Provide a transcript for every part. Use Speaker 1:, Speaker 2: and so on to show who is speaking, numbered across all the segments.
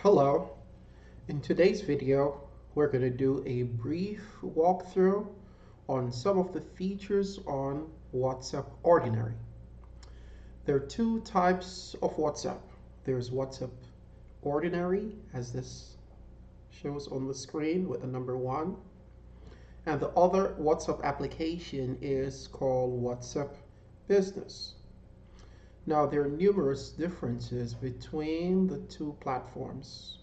Speaker 1: Hello, in today's video we're going to do a brief walkthrough on some of the features on WhatsApp Ordinary. There are two types of WhatsApp. There's WhatsApp Ordinary, as this shows on the screen with the number 1, and the other WhatsApp application is called WhatsApp Business. Now, there are numerous differences between the two platforms.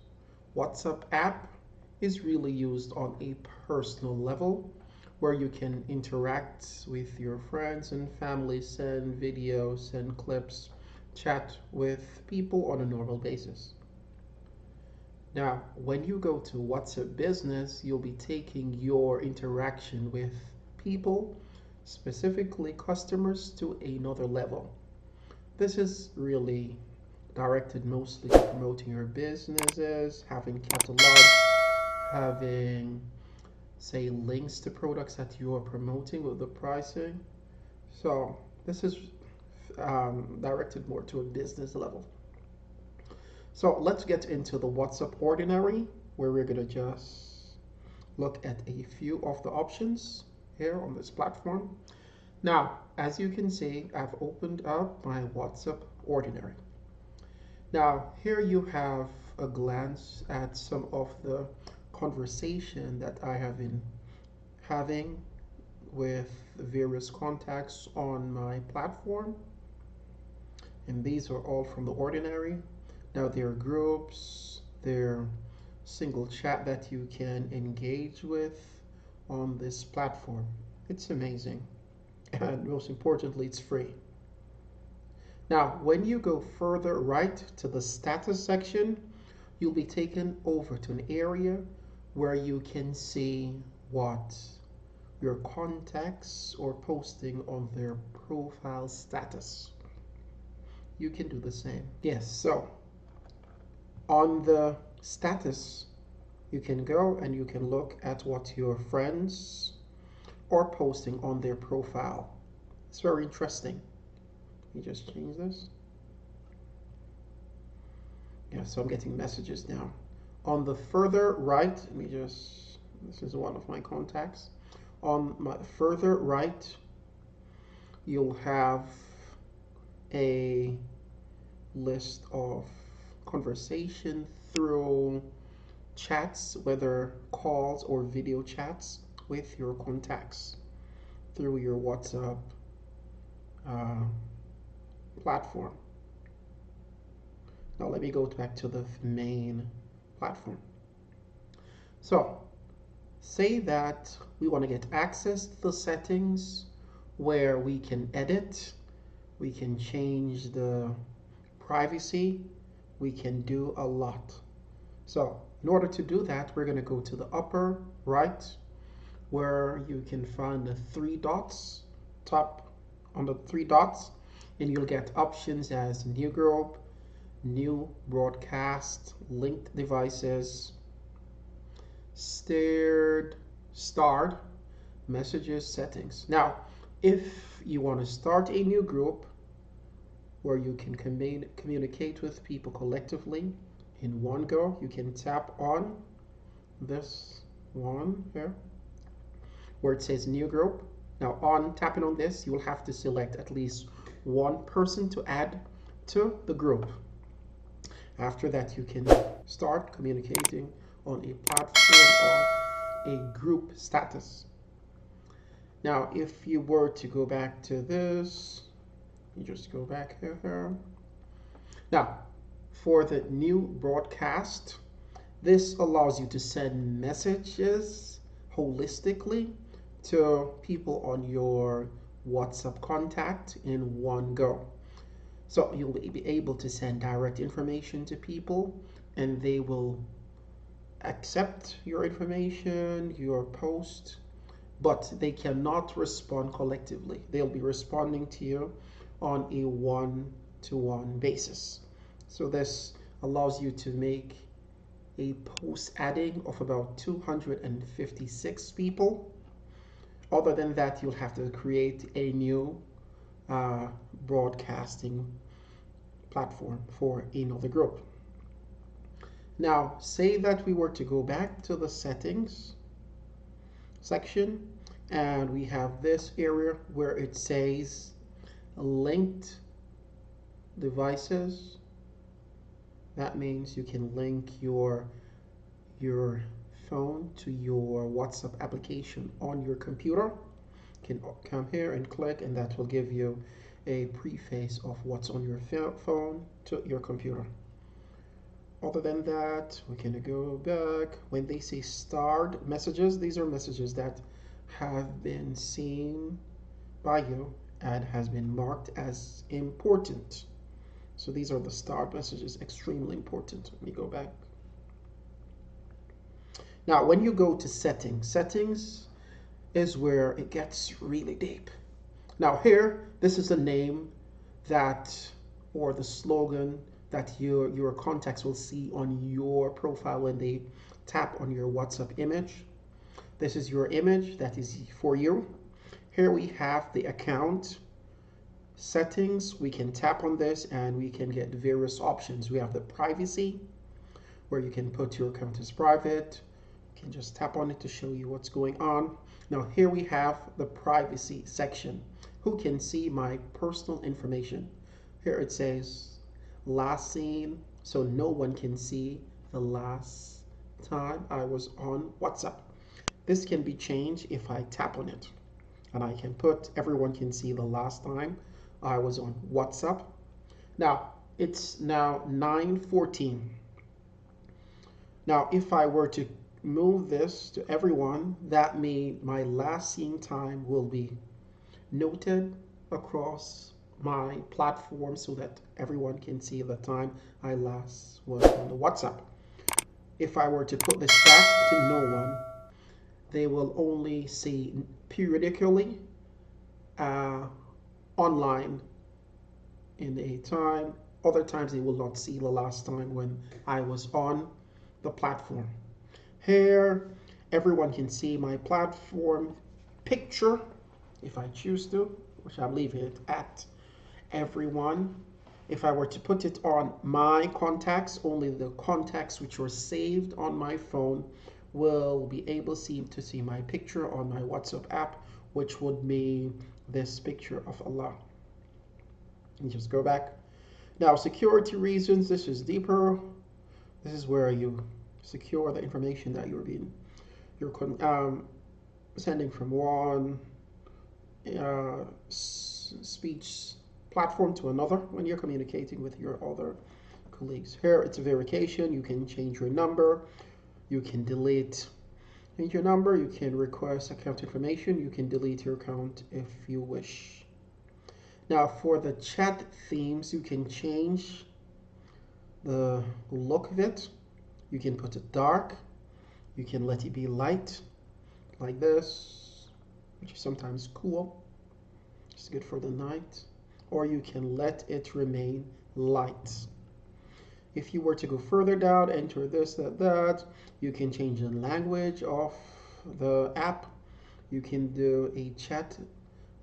Speaker 1: WhatsApp app is really used on a personal level where you can interact with your friends and family, send videos, send clips, chat with people on a normal basis. Now, when you go to WhatsApp Business, you'll be taking your interaction with people, specifically customers, to another level. This is really directed mostly to promoting your businesses, having catalogs, having, say, links to products that you are promoting with the pricing. So this is directed more to a business level. So let's get into the WhatsApp Ordinary, where we're going to just look at a few of the options here on this platform. Now, as you can see, I've opened up my WhatsApp Ordinary. Now, here you have a glance at some of the conversation that I have been having with various contacts on my platform. And these are all from the Ordinary. Now, there are groups, there are single chat that you can engage with on this platform. It's amazing. And most importantly, it's free. Now, when you go further right to the status section, you'll be taken over to an area where you can see what your contacts are posting on their profile status. You can do the same. Yes, so on the status, you can go and you can look at what your friends are posting on their profile. It's very interesting. Let me just change this. Yeah, so I'm getting messages now. On the further right, this is one of my contacts. On my further right, you'll have a list of conversation through chats, whether calls or video chats with your contacts through your WhatsApp platform. Now let me go back to the main platform. So say that we want to get access to the settings where we can edit, we can change the privacy, we can do a lot. So in order to do that, we're going to go to the upper right where you can find the 3 dots, top on the 3 dots, and you'll get options as new group, new broadcast, linked devices, starred messages, settings. Now, if you want to start a new group where you can communicate with people collectively in one go, you can tap on this one here where it says new group. Now, on tapping on this, you will have to select at least one person to add to the group. After that, you can start communicating on a platform of a group status. Now, if you were to go back to this, you just go back here. Now, for the new broadcast, this allows you to send messages holistically to people on your WhatsApp contact in one go. So you'll be able to send direct information to people and they will accept your information, your post, but they cannot respond collectively. They'll be responding to you on a one-to-one basis. So this allows you to make a post adding of about 256 people. Other than that, you'll have to create a new broadcasting platform for another group. Now, say that we were to go back to the settings section, and we have this area where it says linked devices. That means you can link your phone to your WhatsApp application on your computer. You can come here and click, and that will give you a preface of what's on your phone to your computer. Other than that, we can go back. When they say starred messages, these are messages that have been seen by you and has been marked as important. So these are the starred messages, extremely important. Let me go back. Now, when you go to settings is where it gets really deep. Now here, this is the name that, or the slogan that your contacts will see on your profile when they tap on your WhatsApp image. This is your image that is for you. Here we have the account settings. We can tap on this and we can get various options. We have the privacy, where you can put your account as private. You can just tap on it to show you what's going on. Now here we have the privacy section. Who can see my personal information? Here it says last seen, so no one can see the last time I was on WhatsApp. This can be changed if I tap on it, and I can put everyone can see the last time I was on WhatsApp. Now it's now 9:14. Now if I were to move this to everyone, that means my last seen time will be noted across my platform so that everyone can see the time I last was on the WhatsApp. If I were to put this back to no one, they will only see periodically online in a time. Other times they will not see the last time when I was on the platform. Here, everyone can see my platform picture if I choose to, which I'm leaving it at everyone. If I were to put it on my contacts, only the contacts which were saved on my phone will be able to see my picture on my WhatsApp app, which would be this picture of Allah. And just go back. Now, security reasons, this is deeper. This is where you secure the information that you're sending from one speech platform to another when you're communicating with your other colleagues. Here it's a verification. You can change your number. You can change your number. You can request account information. You can delete your account if you wish. Now for the chat themes, you can change the look of it. You can put it dark. You can let it be light like this, which is sometimes cool. It's good for the night. Or you can let it remain light. If you were to go further down, enter this, that, you can change the language of the app. You can do a chat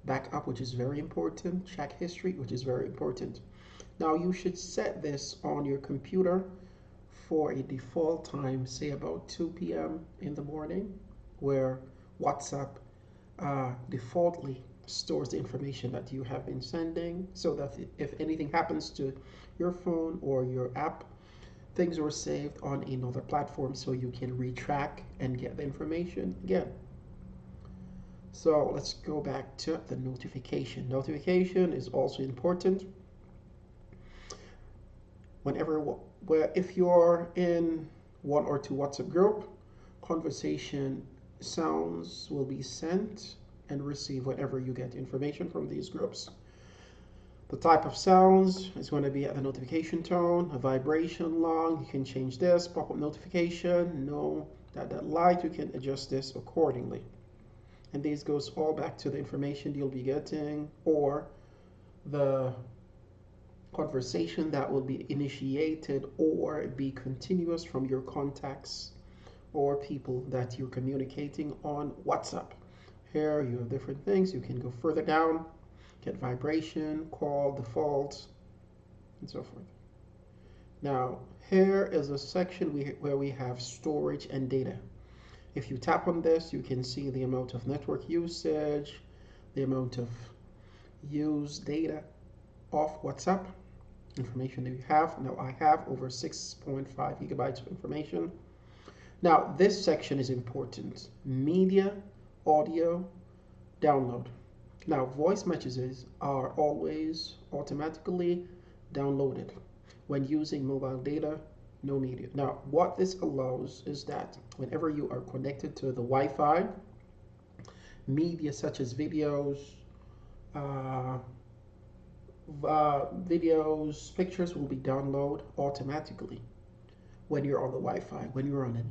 Speaker 1: backup, which is very important. Chat history, which is very important. Now you should set this on your computer for a default time, say about 2 p.m. in the morning, where WhatsApp defaultly stores the information that you have been sending, so that if anything happens to your phone or your app, things are saved on another platform so you can retrack and get the information again. So let's go back to the notification. Notification is also important. If you're in one or two WhatsApp group, conversation sounds will be sent and receive whenever you get information from these groups. The type of sounds is going to be at the notification tone, a vibration long. You can change this, pop-up notification, no, that light, you can adjust this accordingly. And these goes all back to the information you'll be getting or the conversation that will be initiated or be continuous from your contacts or people that you're communicating on WhatsApp. Here you have different things. You can go further down, get vibration, call, default, and so forth. Now, here is a section where we have storage and data. If you tap on this, you can see the amount of network usage, the amount of used data of WhatsApp information that you have. Now, I have over 6.5 gigabytes of information. Now, this section is important. Media, audio, download. Now, voice messages are always automatically downloaded when using mobile data, no media. Now, what this allows is that whenever you are connected to the Wi-Fi, media such as uh, pictures will be downloaded automatically when you're on the Wi-Fi. When you're on a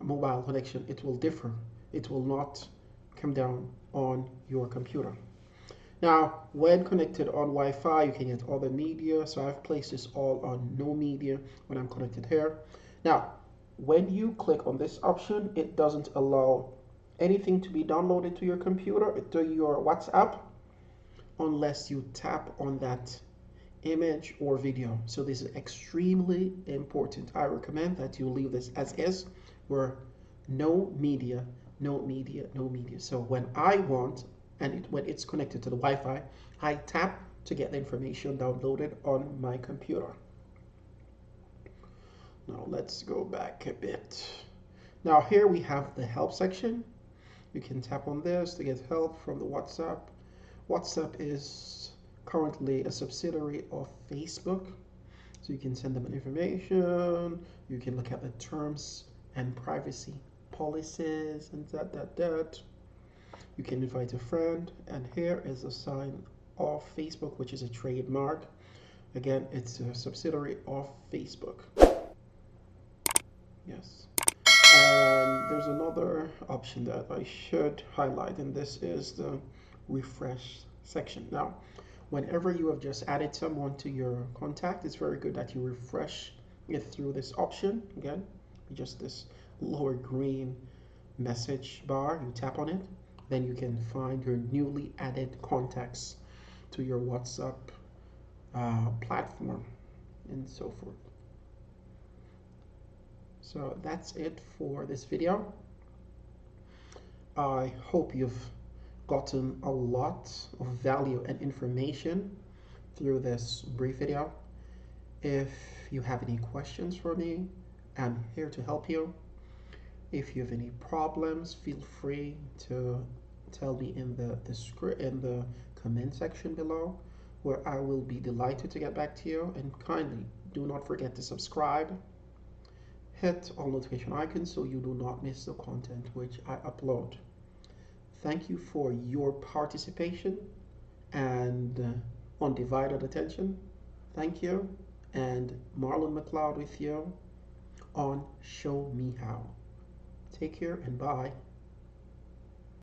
Speaker 1: mobile connection, it will differ. It will not come down on your computer. Now, when connected on Wi-Fi, you can get all the media. So I've placed this all on no media when I'm connected here. Now, when you click on this option, it doesn't allow anything to be downloaded to your computer, to your WhatsApp, unless you tap on that image or video. So this is extremely important. I recommend that you leave this as is, where no media, no media, no media. So when I want, and when it's connected to the Wi-Fi, I tap to get the information downloaded on my computer. Now let's go back a bit. Now here we have the help section. You can tap on this to get help from the WhatsApp. WhatsApp is currently a subsidiary of Facebook. So you can send them information. You can look at the terms and privacy policies and that. You can invite a friend, and here is a sign of Facebook, which is a trademark. Again, it's a subsidiary of Facebook. Yes. And there's another option that I should highlight, and this is the refresh section. Now, whenever you have just added someone to your contact, it's very good that you refresh it through this option. Again, just this lower green message bar, you tap on it, then you can find your newly added contacts to your WhatsApp platform and so forth. So that's it for this video. I hope you've gotten a lot of value and information through this brief video. If you have any questions for me, I'm here to help you. If you have any problems, feel free to tell me in the comment section below, where I will be delighted to get back to you. And kindly do not forget to subscribe. Hit all notification icons so you do not miss the content which I upload. Thank you for your participation and undivided attention. Thank you, and Marlon McLeod with you on Show Me How. Take care and bye.